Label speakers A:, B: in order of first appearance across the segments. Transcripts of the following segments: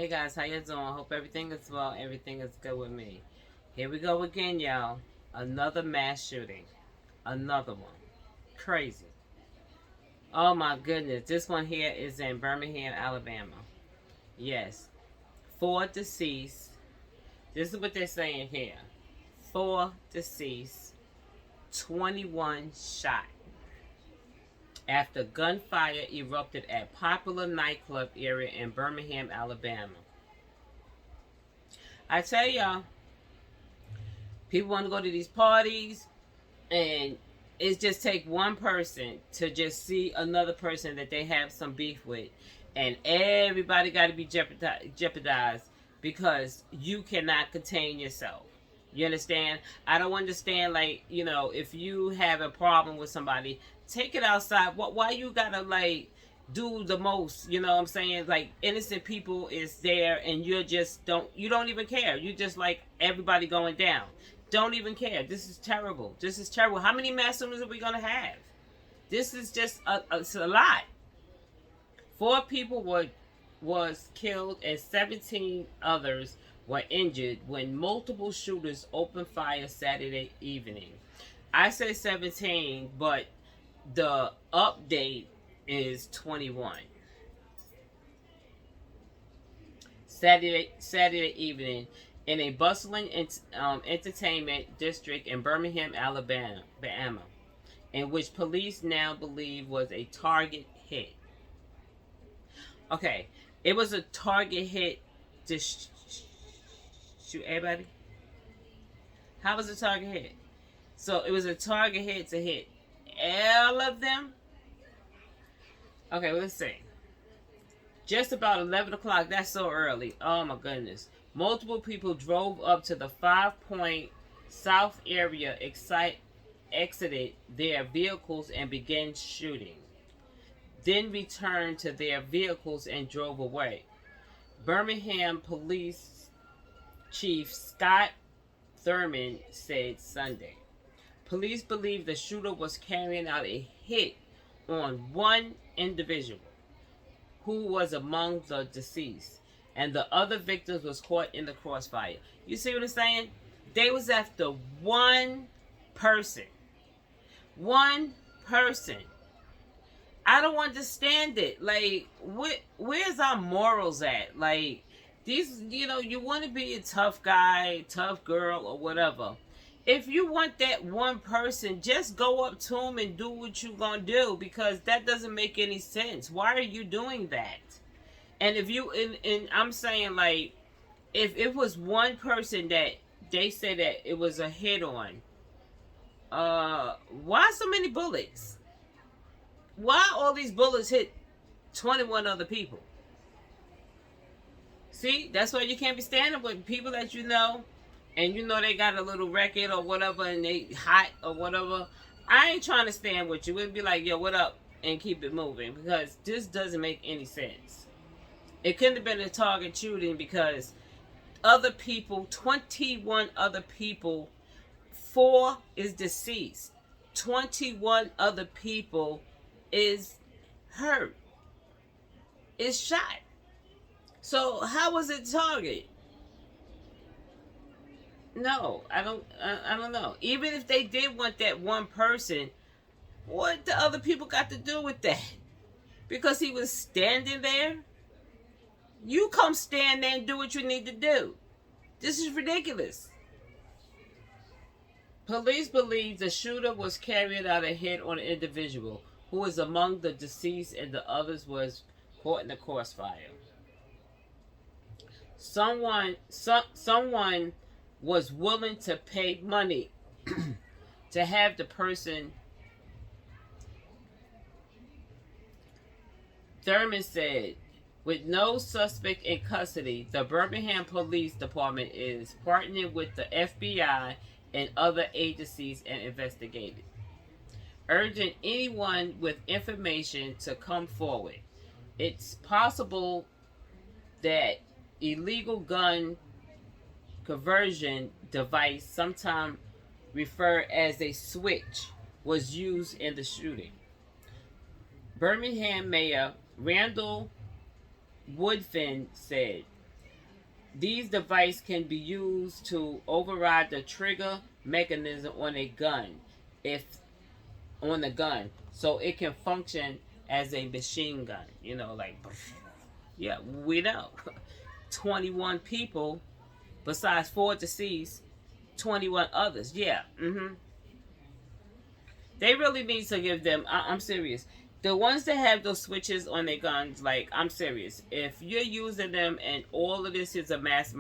A: Hey guys, how you doing? Hope everything is well. Everything is good with me. Here we go again, y'all. Another mass shooting. Another one. Crazy. Oh my goodness. This one here is in Birmingham, Alabama. Yes. 4 deceased. This is what they're saying here. 4 deceased. 21 shot. After gunfire erupted at popular nightclub area in Birmingham, Alabama. I tell y'all, people want to go to these parties, and it just take one person to just see another person that they have some beef with, and everybody got to be jeopardized because you cannot contain yourself. You understand? I don't understand, like, if you have a problem with somebody, take it outside. Why you gotta, like, do the most? You know what I'm saying? Like, innocent people is there, and you don't even care. You just like everybody going down. Don't even care. This is terrible. This is terrible. How many mass shootings are we gonna have? This is just it's a lot. 4 people was killed and 17 others were injured when multiple shooters opened fire Saturday evening. I say 17, but the update is 21. Saturday evening in a bustling entertainment district in Birmingham, Alabama, in which police now believe was a target hit. Okay, it was a target hit to shoot everybody? How was a target hit? So it was a target hit to hit all of them? Okay, let's see. Just about 11 o'clock, that's so early. Oh my goodness. Multiple people drove up to the 5 Point South area, exited their vehicles and began shooting. Then returned to their vehicles and drove away. Birmingham Police Chief Scott Thurman said Sunday. Police believe the shooter was carrying out a hit on one individual who was among the deceased, and the other victims was caught in the crossfire. You see what I'm saying? They was after one person. One person. I don't understand it. Like, where's our morals at? Like, these, you want to be a tough guy, tough girl, or whatever. If you want that one person, just go up to him and do what you're going to do, because that doesn't make any sense. Why are you doing that? And if you, and I'm saying, like, if it was one person that they said that it was a hit on, why so many bullets? Why all these bullets hit 21 other people? See, that's why you can't be standing with people that you know, and they got a little record or whatever, and they hot or whatever. I ain't trying to stand with you. It'd be like, yo, what up? And keep it moving, because this doesn't make any sense. It couldn't have been a target shooting because other people, 21 other people, 4 is deceased. 21 other people is hurt, is shot. So how was it target? No, I don't know. Even if they did want that one person, what the other people got to do with that? Because he was standing there? You come stand there and do what you need to do. This is ridiculous. Police believe the shooter was carrying out a hit on an individual who was among the deceased, and the others was caught in the crossfire. Someone was willing to pay money to have the person. Thurman said, with no suspect in custody, the Birmingham Police Department is partnering with the FBI and other agencies and investigating, urging anyone with information to come forward. It's possible that illegal gun conversion device, sometimes referred as a switch, was used in the shooting. Birmingham Mayor Randall Woodfin said, These devices can be used to override the trigger mechanism on a gun, if on the gun, so it can function as a machine gun. You know, like yeah, we know. 21 people besides 4 deceased, 21 others. Yeah, They really need to give them. I'm serious. The ones that have those switches on their guns, like I'm serious. If you're using them and all of this is a mass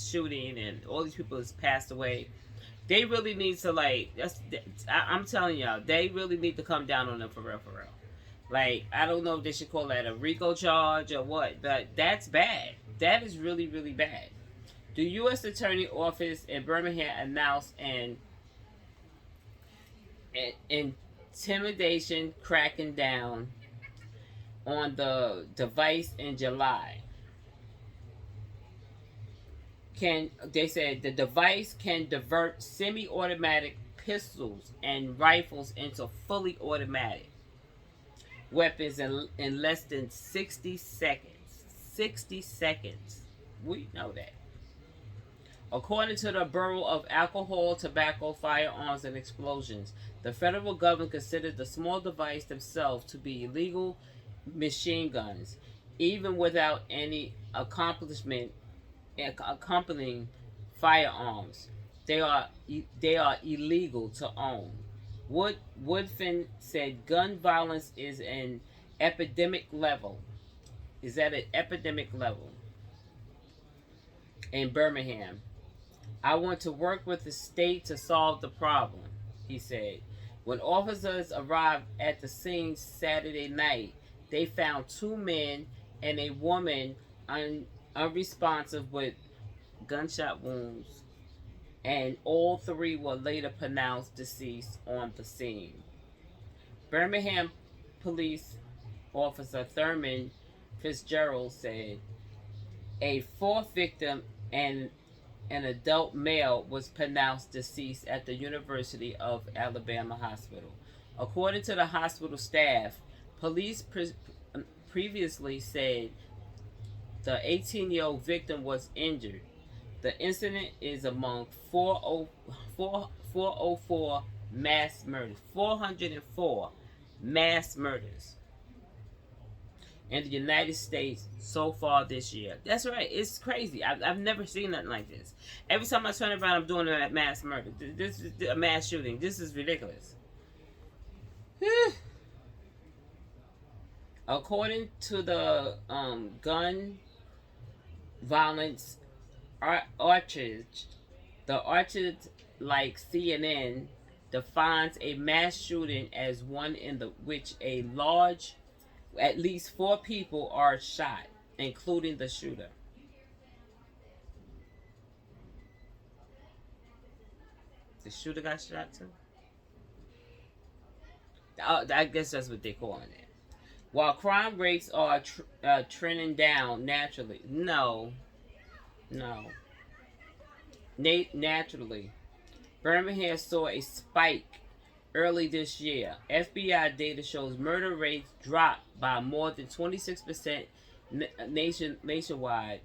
A: shooting and all these people has passed away, they really need to like. I'm telling y'all, they really need to come down on them for real, for real. Like I don't know if they should call that a RICO charge or what, but that's bad. That is really, really bad. The U.S. Attorney Office in Birmingham announced an intimidation cracking down on the device in July. They said the device can divert semi-automatic pistols and rifles into fully automatic weapons in less than 60 seconds. 60 seconds. We know that. According to the Bureau of Alcohol, Tobacco, Firearms, and Explosions, the federal government considered the small device themselves to be illegal machine guns, even without any accompanying firearms. They are illegal to own. Woodfin said gun violence is an epidemic level. Is at an epidemic level in Birmingham. I want to work with the state to solve the problem, he said. When officers arrived at the scene Saturday night, they found 2 men and a woman unresponsive with gunshot wounds, and all 3 were later pronounced deceased on the scene. Birmingham police officer Thurman Fitzgerald said a 4th victim and an adult male was pronounced deceased at the University of Alabama Hospital. According to the hospital staff, police previously said the 18-year-old victim was injured. The incident is among 404 mass murders. 404 mass murders in the United States so far this year. That's right. It's crazy. I've never seen nothing like this. Every time I turn around, I'm doing a mass murder. This is a mass shooting. This is ridiculous. According to the gun violence archers, the archers like CNN defines a mass shooting as one in which at least 4 people are shot, including the shooter. The shooter got shot too? I guess that's what they're calling it. While crime rates are trending down naturally. No. Naturally. Birmingham saw a spike early this year. FBI data shows murder rates dropped by more than 26% nationwide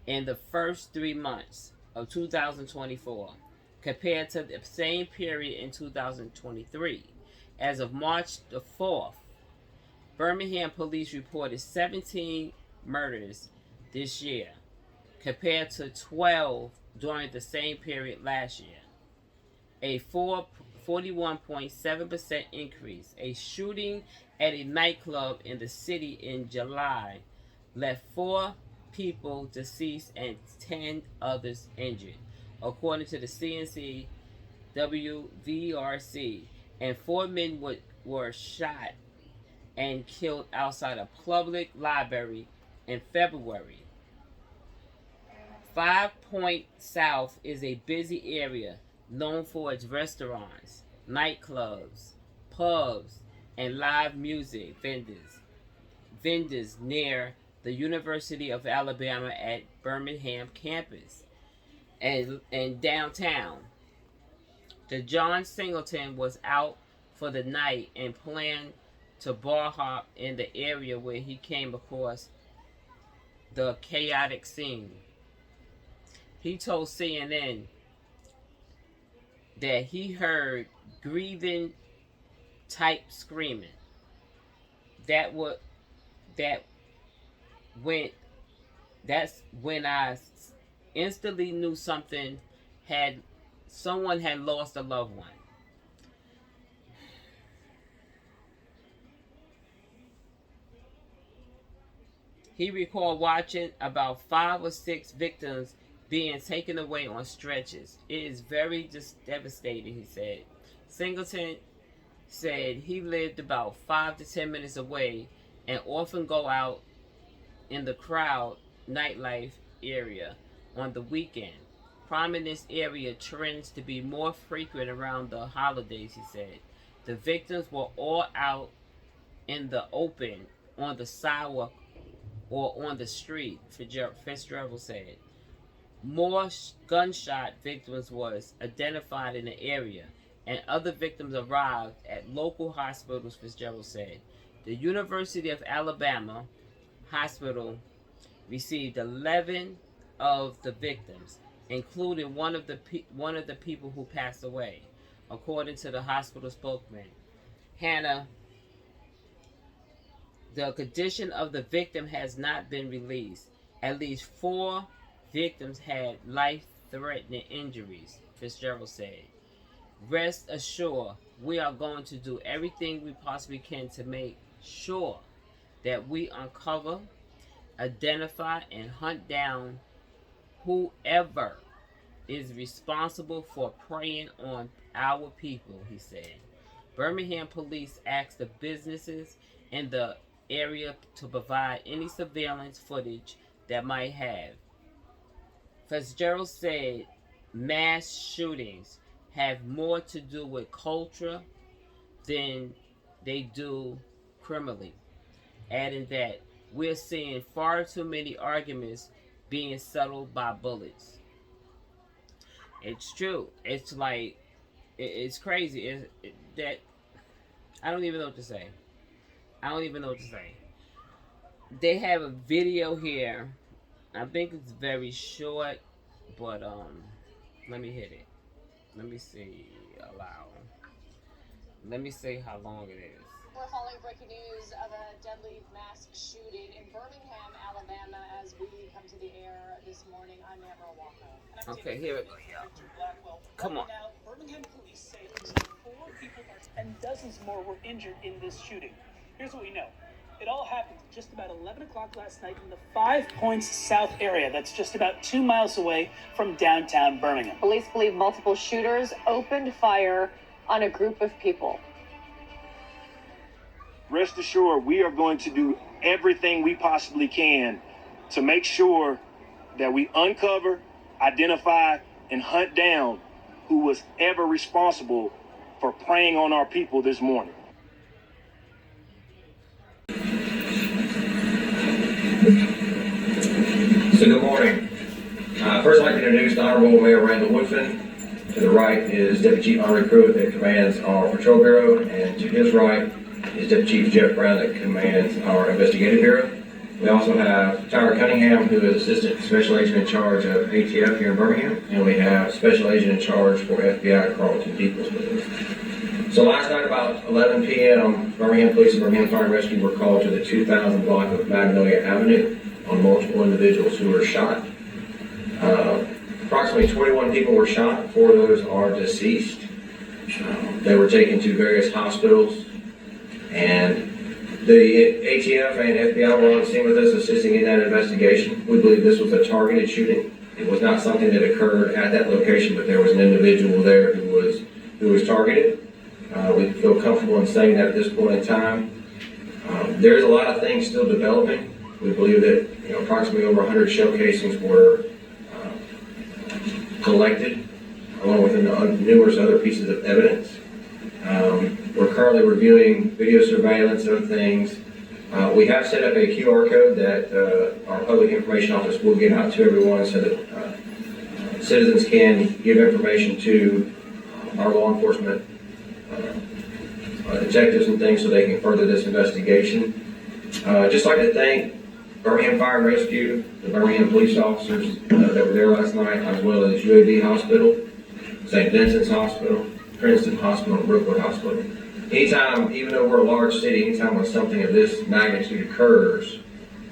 A: in the first 3 months of 2024 compared to the same period in 2023. As of March the 4th, Birmingham police reported 17 murders this year compared to 12 during the same period last year. A 41.7% increase. A shooting at a nightclub in the city in July left 4 people deceased and 10 others injured, according to the CNC WVRC. And 4 men were shot and killed outside a public library in February. 5 Point South is a busy area known for its restaurants, nightclubs, pubs, and live music vendors near the University of Alabama at Birmingham campus and downtown. The John Singleton was out for the night and planned to bar hop in the area where he came across the chaotic scene. He told CNN that he heard grieving type screaming. That went. That's when I instantly knew someone had lost a loved one. He recalled watching about 5 or 6 victims being taken away on stretchers. It is very devastating, he said. Singleton said he lived about 5 to 10 minutes away and often go out in the crowd nightlife area on the weekend. Crime in this area trends to be more frequent around the holidays, he said. The victims were all out in the open, on the sidewalk, or on the street, Fitzgerald said. More gunshot victims was identified in the area, and other victims arrived at local hospitals, Fitzgerald said. The University of Alabama Hospital received 11 of the victims, including one of the people who passed away, according to the hospital spokesman. Hannah, the condition of the victim has not been released. At least 4 victims had life-threatening injuries, Fitzgerald said. Rest assured, we are going to do everything we possibly can to make sure that we uncover, identify, and hunt down whoever is responsible for preying on our people, he said. Birmingham police asked the businesses in the area to provide any surveillance footage that might have. Fitzgerald said mass shootings have more to do with culture than they do criminally, adding that we're seeing far too many arguments being settled by bullets. It's true. It's like, it's crazy. That I don't even know what to say. They have a video here. I think it's very short, but let me hit it. Let me see. Allow. Let me see how long it is.
B: We're following breaking news of a deadly mass shooting in Birmingham, Alabama, as we come to the air this morning. I'm Amber Walker.
A: Okay, here we go. Come on.
C: Now, Birmingham police say at least 4 people and dozens more were injured in this shooting. Here's what we know. It all happened just about 11 o'clock last night in the 5 Points South area. That's just about 2 miles away from downtown Birmingham.
B: Police believe multiple shooters opened fire on a group of people.
D: Rest assured, we are going to do everything we possibly can to make sure that we uncover, identify, and hunt down who was ever responsible for preying on our people this morning.
E: So good morning. First, I'd like to introduce the Honorable Mayor Randall Woodfin. To the right is Deputy Chief Henri Pruitt that commands our Patrol Bureau, and to his right is Deputy Chief Jeff Brown that commands our Investigative Bureau. We also have Tyler Cunningham, who is Assistant Special Agent in charge of ATF here in Birmingham, and we have Special Agent in charge for FBI Carlton Peoples with us. So last night about 11 p.m., Birmingham Police and Birmingham Fire and Rescue were called to the 2000 block of Magnolia Avenue on multiple individuals who were shot. Approximately 21 people were shot. 4 of those are deceased. They were taken to various hospitals, and the ATF and FBI were on the scene with us assisting in that investigation. We believe this was a targeted shooting. It was not something that occurred at that location, but there was an individual there who was targeted. We feel comfortable in saying that at this point in time. There's a lot of things still developing. We believe that approximately over 100 shell casings were collected, along with numerous other pieces of evidence. We're currently reviewing video surveillance and other things. We have set up a QR code that our Public Information Office will get out to everyone so that citizens can give information to our law enforcement detectives and things so they can further this investigation. Just like to thank Birmingham Fire and Rescue, the Birmingham police officers that were there last night, as well as UAB Hospital, St. Vincent's Hospital, Princeton Hospital, and Brookwood Hospital. Anytime, even though we're a large city, anytime when something of this magnitude occurs,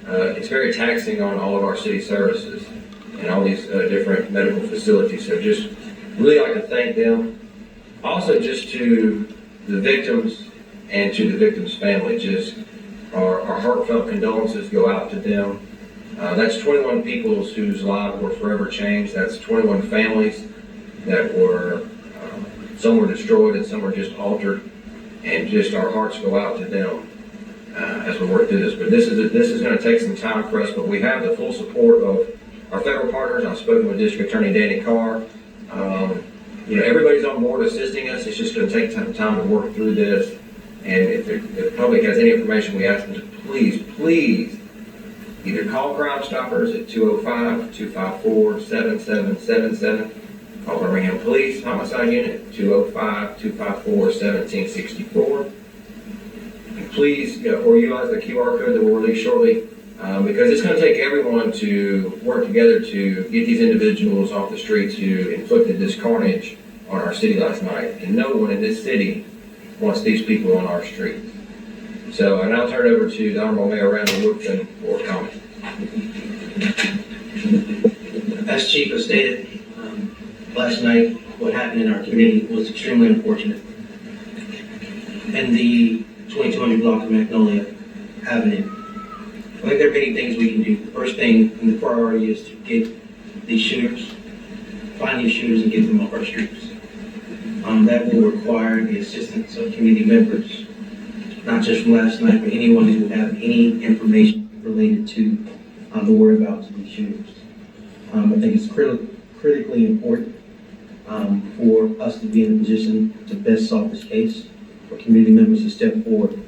E: it's very taxing on all of our city services and all these different medical facilities. So just really like to thank them. Also just to the victims and to the victims' family, just our heartfelt condolences go out to them. That's 21 people whose lives were forever changed. That's 21 families that were, some were destroyed and some were just altered. And just our hearts go out to them as we work through this. But this is going to take some time for us, but we have the full support of our federal partners. I've spoken with District Attorney Danny Carr. Everybody's on board assisting us. It's just going to take some time to work through this. And if the public has any information, we ask them to please either call Crime Stoppers at 205-254-7777, call Birmingham Police Homicide Unit 205-254-1764. And please, or utilize the QR code that we'll release shortly, because it's going to take everyone to work together to get these individuals off the streets who inflicted this carnage on our city last night. And no one in this city wants these people on our streets. So I now turn it over to the Honorable Mayor Randall Woodfin for comment.
F: As Chief has stated, last night what happened in our community was extremely unfortunate. In the 2200 block of Magnolia Avenue, I think there are many things we can do. The first thing and the priority is to get these shooters, find these shooters and get them off our streets. That will require the assistance of community members, not just from last night, but anyone who would have any information related to the whereabouts of these shooters. I think it's critically important for us to be in a position to best solve this case, for community members to step forward.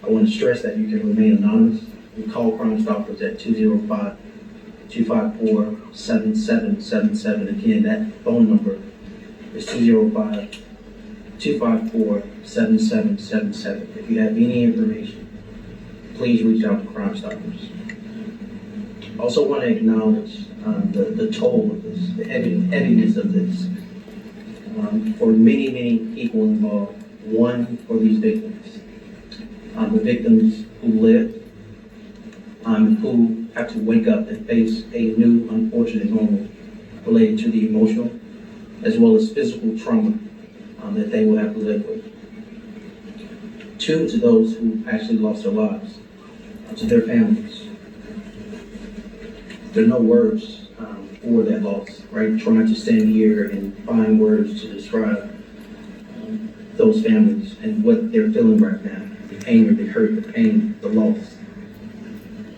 F: I want to stress that you can remain anonymous. You call Crime Stoppers at 205-254-7777. Again, that phone number is 205-254-7777. If you have any information, please reach out to Crime Stoppers. Also want to acknowledge the toll of this, the heaviness of this. For many people involved, one, for these victims. The victims who lived, who have to wake up and face a new unfortunate moment related to the emotional as well as physical trauma that they will have to live with. Two, to those who actually lost their lives, to their families. There are no words for that loss, right? Trying to stand here and find words to describe those families and what they're feeling right now, the anger, the hurt, the pain, the loss.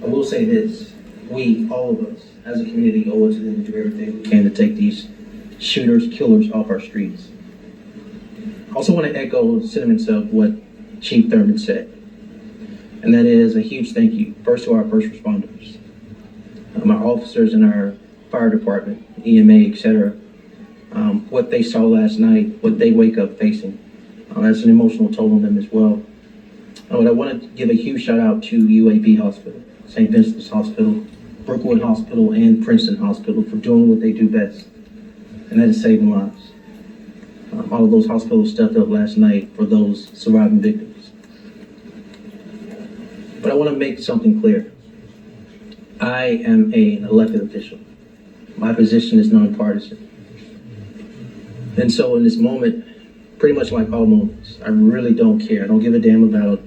F: I will say this, we, all of us, as a community, owe it to them to do everything we can to take these shooters, killers off our streets. I also want to echo sentiments of what Chief Thurman said, and that is a huge thank you, first to our first responders, our officers in our fire department, EMA, etc. What they saw last night, what they wake up facing, that's an emotional toll on them as well. But I want to give a huge shout out to UAB Hospital, St. Vincent's Hospital, Brookwood Hospital, and Princeton Hospital for doing what they do best, and that is saving lives. All of those hospitals stepped up last night for those surviving victims. But I want to make something clear. I am an elected official. My position is nonpartisan. And so in this moment, pretty much like all moments, I really don't care. I don't give a damn about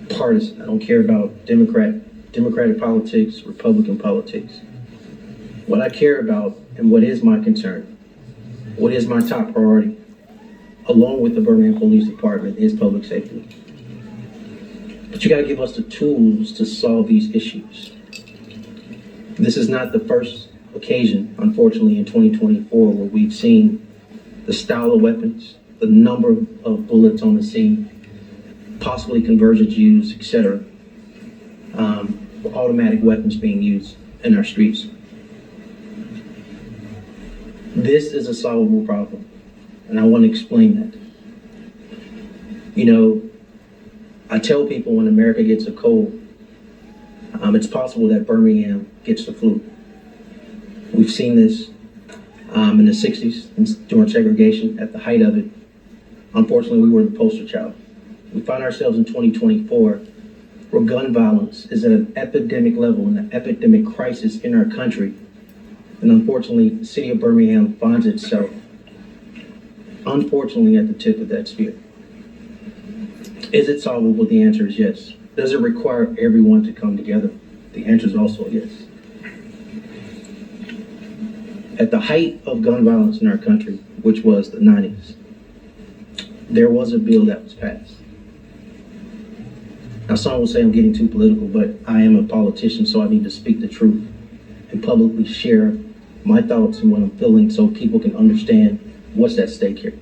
F: partisan. I don't care about Democratic politics, Republican politics. What I care about and what is my concern, what is my top priority, along with the Birmingham Police Department, is public safety. But you gotta give us the tools to solve these issues. This is not the first occasion, unfortunately, in 2024 where we've seen the style of weapons, the number of bullets on the scene, possibly convergence used, etc. Automatic weapons being used in our streets. This is a solvable problem, and I want to explain that. You know, I tell people when America gets a cold, It's possible that Birmingham gets the flu. We've seen this in the 60s during segregation, at the height of it. Unfortunately, we were the poster child. We find ourselves in 2024 where gun violence is at an epidemic level and an epidemic crisis in our country. And unfortunately, the city of Birmingham finds itself, unfortunately, at the tip of that spear. Is it solvable? The answer is yes. Does it require everyone to come together? The answer is also yes. At the height of gun violence in our country, which was the 90s, there was a bill that was passed. Now, some will say I'm getting too political, but I am a politician, so I need to speak the truth and publicly share my thoughts and what I'm feeling so people can understand what's at stake here.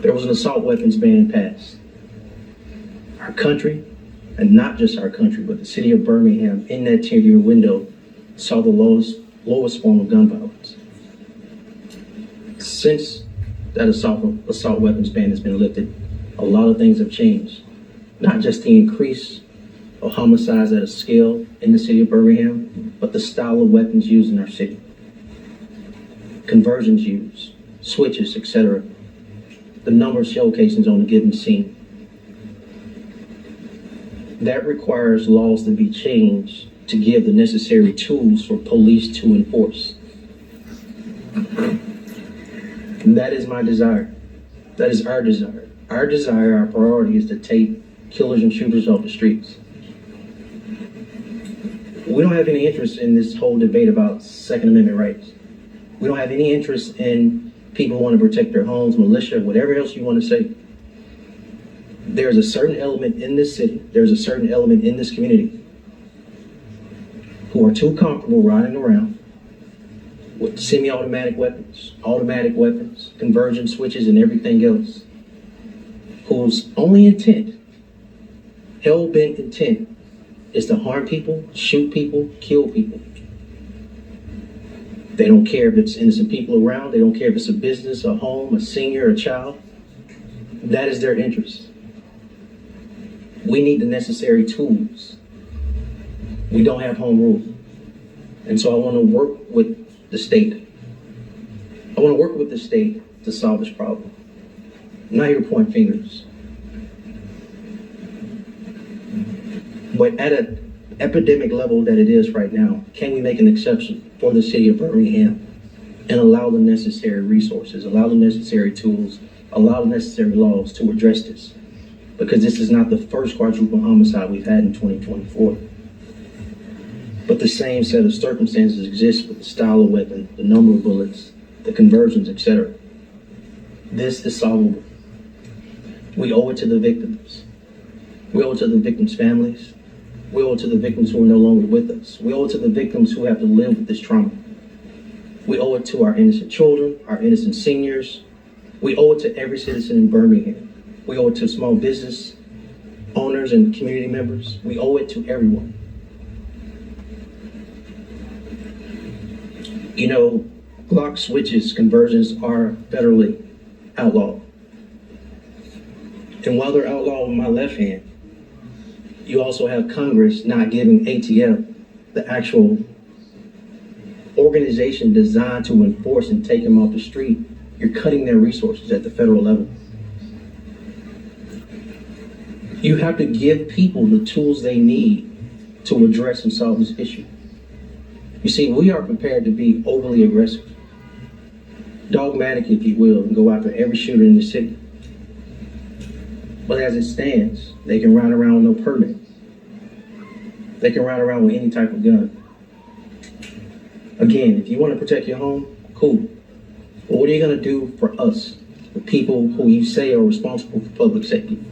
F: There was an assault weapons ban passed. Our country, and not just our country, but the city of Birmingham, in that 10-year window, saw the lowest form of gun violence. Since that assault weapons ban has been lifted, a lot of things have changed. Not just the increase of homicides at a scale in the city of Birmingham, but the style of weapons used in our city. Conversions used, switches, etc. The number of shell casings on a given scene. That requires laws to be changed to give the necessary tools for police to enforce. And that is my desire. That is our desire. Our desire, our priority is to take killers and shooters off the streets. We don't have any interest in this whole debate about Second Amendment rights. We don't have any interest in people who want to protect their homes, militia, whatever else you want to say. There's a certain element in this city, there's a certain element in this community who are too comfortable riding around with semi-automatic weapons, automatic weapons, conversion switches, and everything else, whose only intent, hell-bent intent, is to harm people, shoot people, kill people. They don't care if it's innocent people around. They don't care if it's a business, a home, a senior, a child. That is their interest. We need the necessary tools. We don't have home rule. And so I want to work with the state. I want to work with the state to solve this problem. I'm not here to point fingers. But at an epidemic level that it is right now, can we make an exception for the city of Birmingham and allow the necessary resources, allow the necessary tools, allow the necessary laws to address this? Because this is not the first quadruple homicide we've had in 2024. But the same set of circumstances exist with the style of weapon, the number of bullets, the conversions, etc. This is solvable. We owe it to the victims. We owe it to the victims' families. We owe it to the victims who are no longer with us. We owe it to the victims who have to live with this trauma. We owe it to our innocent children, our innocent seniors. We owe it to every citizen in Birmingham. We owe it to small business owners and community members. We owe it to everyone. You know, Glock switches, conversions are federally outlawed. And while they're outlawed with my left hand, you also have Congress not giving ATF, the actual organization designed to enforce and take them off the street. You're cutting their resources at the federal level. You have to give people the tools they need to address and solve this issue. You see, we are prepared to be overly aggressive, dogmatic, if you will, and go after every shooter in the city. But as it stands, they can ride around with no permit. They can ride around with any type of gun. Again, if you want to protect your home, cool. But what are you going to do for us, the people who you say are responsible for public safety?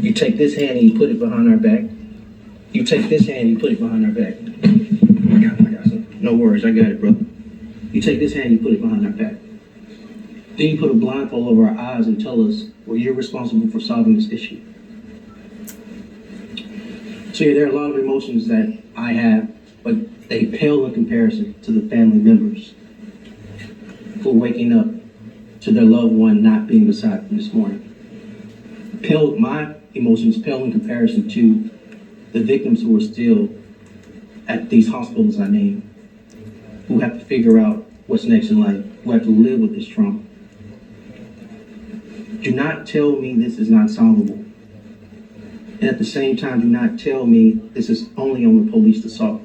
F: You take this hand and you put it behind our back. You take this hand and you put it behind our back. I got something. No worries, I got it, brother. You take this hand and you put it behind our back. Then you put a blindfold over our eyes and tell us, well, you're responsible for solving this issue. So yeah, there are a lot of emotions that I have, but they pale in comparison to the family members who are waking up to their loved one not being beside them this morning. My emotions pale in comparison to the victims who are still at these hospitals I named, who have to figure out what's next in life, who have to live with this trauma. Do not tell me this is not solvable. And at the same time, do not tell me this is only on the police to solve.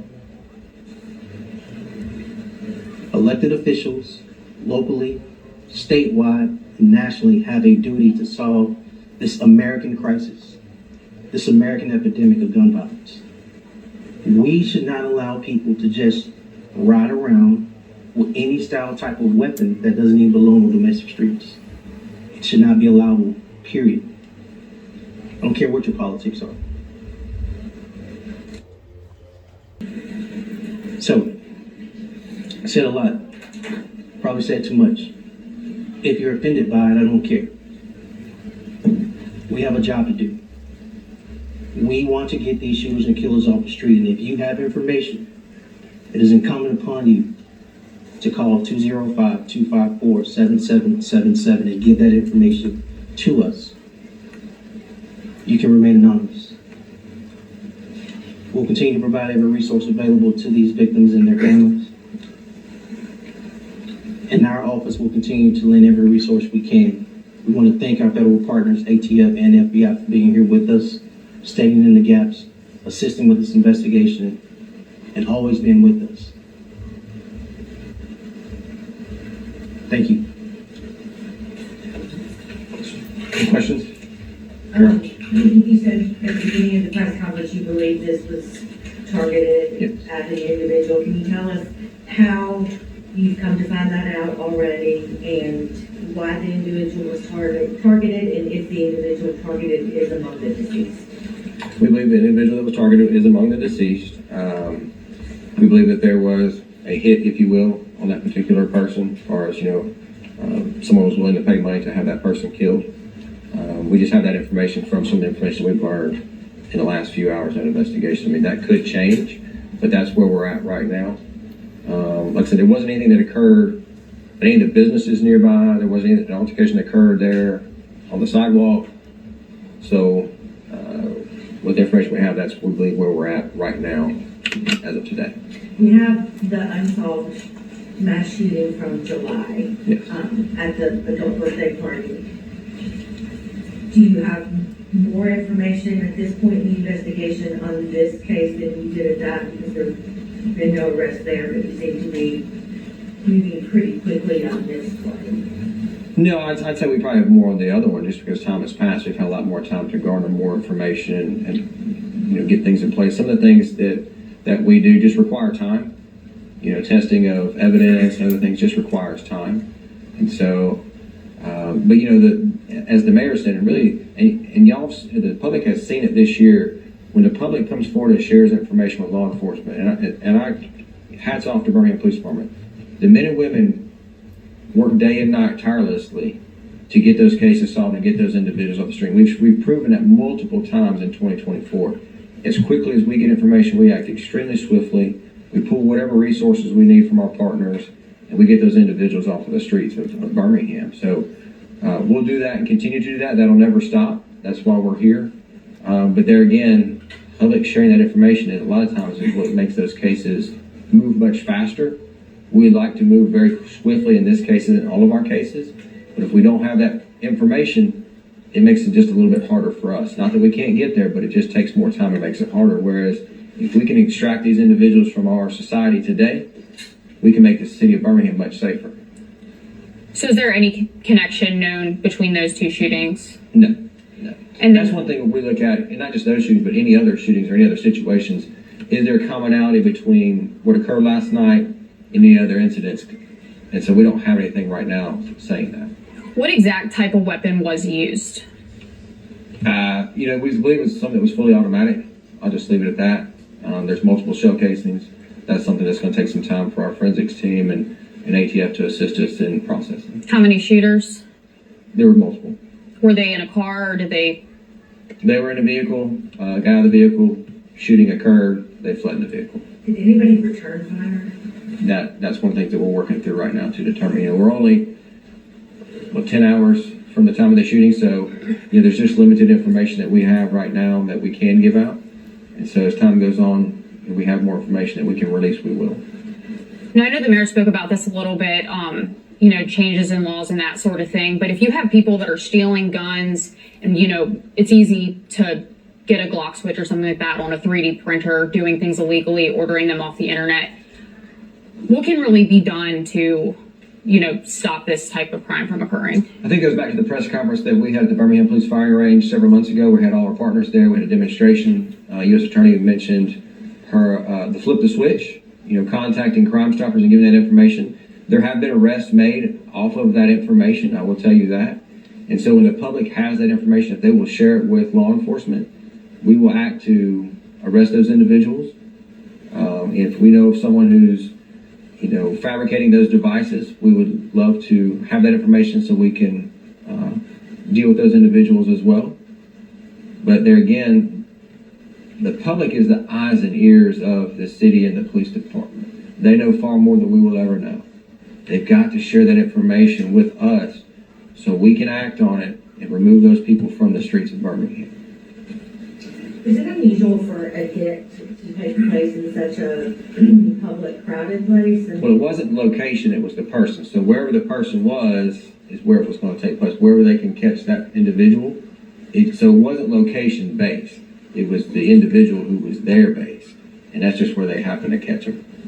F: Elected officials, locally, statewide, and nationally, have a duty to solve this American crisis, this American epidemic of gun violence. We should not allow people to just ride around with any style type of weapon that doesn't even belong on domestic streets. It should not be allowable, period. I don't care what your politics are. So, I said a lot. Probably said too much. If you're offended by it, I don't care. We have a job to do. We want to get these shooters and killers off the street, and if you have information, it is incumbent upon you to call 205-254-7777 and give that information to us. You can remain anonymous. We'll continue to provide every resource available to these victims and their families. And our office will continue to lend every resource we can. We want to thank our federal partners, ATF and FBI, for being here with us, standing in the gaps, assisting with this investigation, and always being with us. Thank you.
E: Any questions?
G: You said at the beginning of the press conference you believe this was targeted at the individual. Can you tell us how you've come to find that out already and why the individual was targeted and if the individual targeted is among the deceased?
E: We believe the individual that was targeted is among the deceased. We believe that there was a hit, if you will, on that particular person, as far as, someone was willing to pay money to have that person killed. We just have that information from some of the information we've learned in the last few hours of investigation. I mean, that could change, but that's where we're at right now. Like I said, there wasn't anything that occurred at any of the businesses nearby. There wasn't any altercation that occurred there on the sidewalk. So, with the information we have, that's, we believe, where we're at right now as of today.
G: We have the unsolved mass shooting from July.
E: Yes.
G: At the adult birthday party. Do you have more information at this point in the investigation on this case than you did at that? Because there have been no arrests there, but you seem to be moving pretty quickly on this one.
E: No, I'd say we probably have more on the other one just because time has passed. We've had a lot more time to garner more information and get things in place. Some of the things that we do just require time. Testing of evidence and other things just requires time. And so, but as the mayor said, really, and y'all, the public has seen it this year, when the public comes forward and shares information with law enforcement, and I hats off to Birmingham Police Department. The men and women work day and night tirelessly to get those cases solved and get those individuals off the street. We've proven that multiple times in 2024. As quickly as we get information, we act extremely swiftly. We pull whatever resources we need from our partners, and we get those individuals off of the streets of Birmingham. So we'll do that and continue to do that. That'll never stop. That's why we're here. But there again, public sharing that information is a lot of times is what makes those cases move much faster. We'd like to move very swiftly in this case and in all of our cases. But if we don't have that information, it makes it just a little bit harder for us. Not that we can't get there, but it just takes more time and makes it harder. Whereas if we can extract these individuals from our society today, we can make the city of Birmingham much safer.
H: So is there any connection known between those two shootings?
E: No.
H: And
E: that's one thing we look at, and not just those shootings, but any other shootings or any other situations. Is there a commonality between what occurred last night and any other incidents? And so we don't have anything right now saying that.
H: What exact type of weapon was used?
E: We believe it was something that was fully automatic. I'll just leave it at that. There's multiple shell casings. That's something that's going to take some time for our forensics team and ATF to assist us in processing.
H: How many shooters?
E: There were multiple.
H: Were they in a car or did they?
E: They were in a vehicle, got out of the vehicle, shooting occurred, they fled in the vehicle.
G: Did anybody return fire?
E: That's one of the things that we're working through right now to determine. We're only, 10 hours from the time of the shooting. So, there's just limited information that we have right now that we can give out. And so as time goes on, and we have more information that we can release, we will.
H: Now, I know the mayor spoke about this a little bit, changes in laws and that sort of thing. But if you have people that are stealing guns and, it's easy to get a Glock switch or something like that on a 3D printer, doing things illegally, ordering them off the internet, what can really be done to, stop this type of crime from occurring?
E: I think it goes back to the press conference that we had at the Birmingham Police Firing Range several months ago. We had all our partners there. We had a demonstration. U.S. Attorney mentioned the flip the switch, contacting Crime Stoppers and giving that information. There have been arrests made off of that information, I will tell you that. And so when the public has that information, if they will share it with law enforcement, we will act to arrest those individuals. If we know of someone who's, fabricating those devices, we would love to have that information so we can deal with those individuals as well. But there again, the public is the eyes and ears of the city and the police department. They know far more than we will ever know. They've got to share that information with us so we can act on it and remove those people from the streets of Birmingham.
G: Is it unusual for a hit to take place in such a public, crowded place?
E: Well, it wasn't the location, it was the person. So wherever the person was is where it was going to take place, wherever they can catch that individual. So it wasn't location based. It was the individual who was their base. And that's just where they happened to catch them.